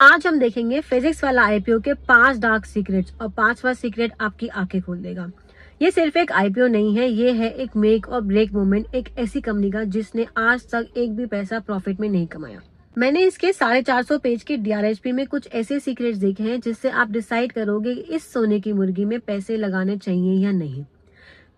आज हम देखेंगे फिजिक्स वाला आईपीओ के 5 डार्क सीक्रेट्स और 5वां सीक्रेट आपकी आंखें खोल देगा। ये सिर्फ एक आईपीओ नहीं है, ये है एक मेक और ब्रेक मोमेंट एक ऐसी कंपनी का जिसने आज तक एक भी पैसा प्रॉफिट में नहीं कमाया। मैंने इसके 450 पेज के डीआरएचपी में कुछ ऐसे सीक्रेट्स देखे हैं जिससे आप डिसाइड करोगे इस सोने की मुर्गी में पैसे लगाने चाहिए या नहीं।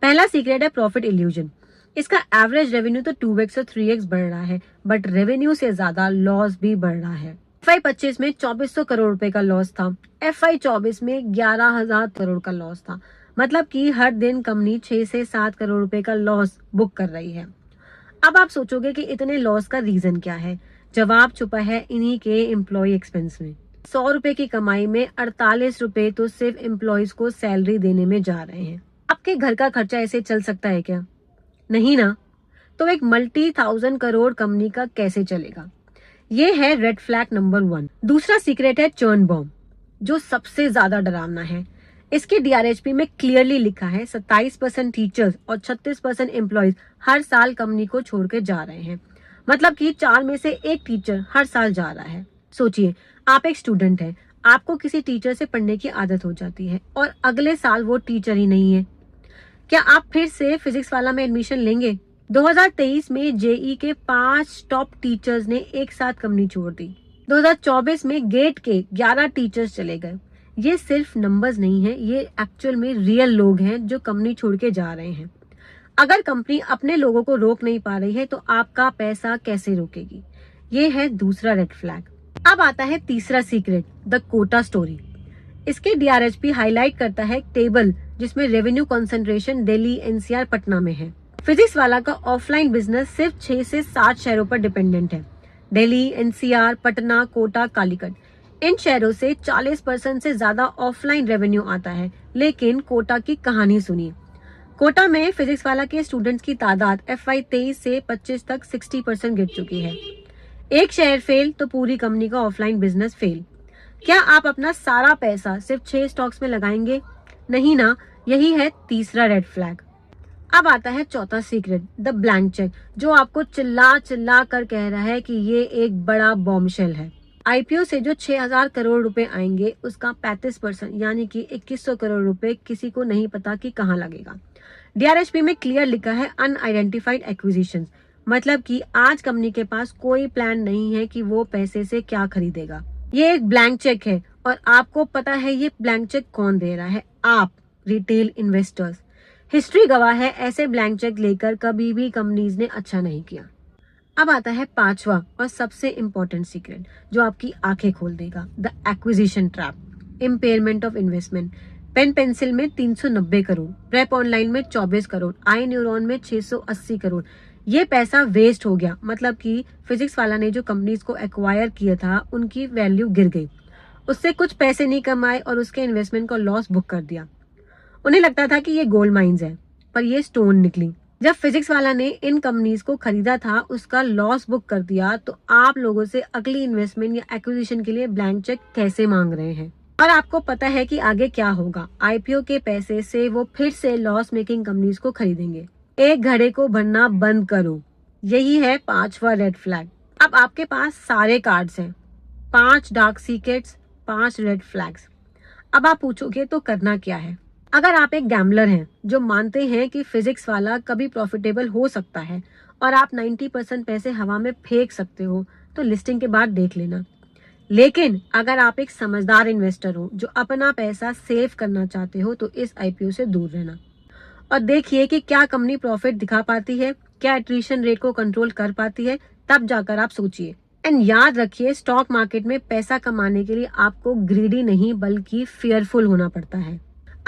पहला सीक्रेट है प्रॉफिट इल्यूजन। इसका एवरेज रेवेन्यू तो 2x और 3x बढ़ रहा है, बट रेवेन्यू से ज्यादा लॉस भी बढ़ रहा है। FY25 में 2400 करोड़ रुपए का लॉस था, FY24 में 11,000 करोड़ का लॉस था। मतलब कि हर दिन कंपनी 6 से 7 करोड़ रुपए का लॉस बुक कर रही है। अब आप सोचोगे कि इतने लॉस का रीजन क्या है। जवाब छुपा है इन्हीं के एम्प्लॉय एक्सपेंस में। 100 रुपए की कमाई में 48 रुपए तो सिर्फ एम्प्लॉयज को सैलरी देने में जा रहे हैं। आपके घर का खर्चा ऐसे चल सकता है क्या? नहीं ना। तो एक मल्टी 1000 करोड़ कंपनी का कैसे चलेगा? ये है रेड फ्लैग नंबर 1। दूसरा सीक्रेट है चर्न बॉम्ब, जो सबसे ज्यादा डरावना है। इसके डीआरएचपी में क्लियरली लिखा है 27% टीचर्स और 36% एम्प्लॉयज हर साल कंपनी को छोड़ के जा रहे हैं। मतलब कि 4 में से 1 टीचर हर साल जा रहा है। सोचिए, आप एक स्टूडेंट है, आपको किसी टीचर से पढ़ने की आदत हो जाती है और अगले साल वो टीचर ही नहीं है। क्या आप फिर से फिजिक्स वाला में एडमिशन लेंगे? 2023 में जेई के 5 टॉप टीचर्स ने एक साथ कंपनी छोड़ दी। 2024 में गेट के 11 टीचर्स चले गए। ये सिर्फ नंबर्स नहीं है, ये एक्चुअल में रियल लोग हैं जो कंपनी छोड़ के जा रहे हैं। अगर कंपनी अपने लोगों को रोक नहीं पा रही है तो आपका पैसा कैसे रोकेगी? ये है दूसरा रेड फ्लैग। अब आता है तीसरा सीक्रेट, द कोटा स्टोरी। इसके डीआरएचपी हाईलाइट करता है एक टेबल जिसमें revenue concentration Delhi, NCR, Patna में है। फिजिक्स वाला का ऑफलाइन बिजनेस सिर्फ 6 से 7 शहरों पर डिपेंडेंट है। दिल्ली, एनसीआर, पटना, कोटा, कालीकट। इन शहरों से 40% से ज्यादा ऑफलाइन रेवेन्यू आता है। लेकिन कोटा की कहानी सुनिए। कोटा में फिजिक्स वाला के स्टूडेंट्स की तादाद FY23 से 25 तक 60% गिर चुकी है। एक शहर फेल तो पूरी कंपनी का ऑफलाइन बिजनेस फेल। क्या आप अपना सारा पैसा सिर्फ 6 स्टॉक्स में लगाएंगे? नहीं ना। यही है तीसरा रेड फ्लैग। अब आता है चौथा सीक्रेट, द ब्लैंक चेक, जो आपको चिल्ला चिल्ला कर कह रहा है कि ये एक बड़ा बॉम्बशेल है। आईपीओ से जो 6000 करोड़ रुपए आएंगे उसका 35% यानी कि 2100 करोड़ रुपए किसी को नहीं पता कि कहाँ लगेगा। डीआरएचपी में क्लियर लिखा है अनआइडेंटिफाइड एक्विजिशंस। मतलब कि आज कंपनी के पास कोई प्लान नहीं है कि वो पैसे से क्या खरीदेगा। ये एक ब्लैंक चेक है और आपको पता है ये ब्लैंक चेक कौन दे रहा है? आप, रिटेल इन्वेस्टर्स। हिस्ट्री गवाह है, ऐसे ब्लैंक चेक लेकर कभी भी कंपनीज ने अच्छा नहीं किया। अब आता है 5वां और सबसे इम्पोर्टेंट सीक्रेट जो आपकी आंखें खोल देगा, the acquisition trap, impairment of investment. Pen pencil में 390 करोड़, प्रेप ऑनलाइन में 24 करोड़, आई न्यूरॉन में 680 करोड़। ये पैसा वेस्ट हो गया। मतलब कि फिजिक्स वाला ने जो कंपनीज को एक्वायर किया था उनकी वैल्यू गिर गई, उससे कुछ पैसे नहीं कमाए और उसके इन्वेस्टमेंट को लॉस बुक कर दिया। उन्हें लगता था कि ये गोल्ड माइंस है, पर ये स्टोन निकली। जब फिजिक्स वाला ने इन कंपनीज को खरीदा था, उसका लॉस बुक कर दिया, तो आप लोगों से अगली इन्वेस्टमेंट या एक्विजिशन के लिए ब्लैंक चेक कैसे मांग रहे हैं? और आपको पता है कि आगे क्या होगा। आईपीओ के पैसे से वो फिर से लॉस मेकिंग कंपनीज को खरीदेंगे। एक घड़े को भरना बंद करो। यही है 5वां रेड फ्लैग। अब आपके पास सारे कार्ड्स हैं, 5 डार्क सीक्रेट्स, 5 रेड फ्लैग्स। अब आप पूछोगे तो करना क्या है? अगर आप एक गैम्बलर हैं जो मानते हैं कि फिजिक्स वाला कभी प्रॉफिटेबल हो सकता है और आप 90% पैसे हवा में फेंक सकते हो, तो लिस्टिंग के बाद देख लेना। लेकिन अगर आप एक समझदार इन्वेस्टर हो जो अपना पैसा सेव करना चाहते हो, तो इस आईपीओ से दूर रहना और देखिए कि क्या कंपनी प्रॉफिट दिखा पाती है, क्या एट्रिशन रेट को कंट्रोल कर पाती है, तब जाकर आप सोचिए। एंड याद रखिए, स्टॉक मार्केट में पैसा कमाने के लिए आपको ग्रीडी नहीं बल्कि फेयरफुल होना पड़ता है।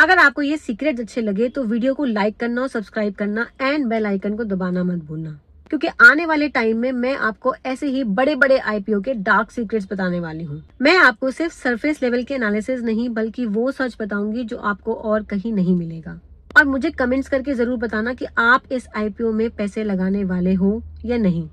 अगर आपको ये सीक्रेट अच्छे लगे तो वीडियो को लाइक करना और सब्सक्राइब करना एंड बेल आइकन को दबाना मत भूलना, क्योंकि आने वाले टाइम में मैं आपको ऐसे ही बड़े बड़े आईपीओ के डार्क सीक्रेट्स बताने वाली हूँ। मैं आपको सिर्फ सरफेस लेवल के एनालिसिस नहीं बल्कि वो सच बताऊंगी जो आपको और कहीं नहीं मिलेगा। और मुझे कमेंट्स करके जरूर बताना कि आप इस आईपीओ में पैसे लगाने वाले हो या नहीं।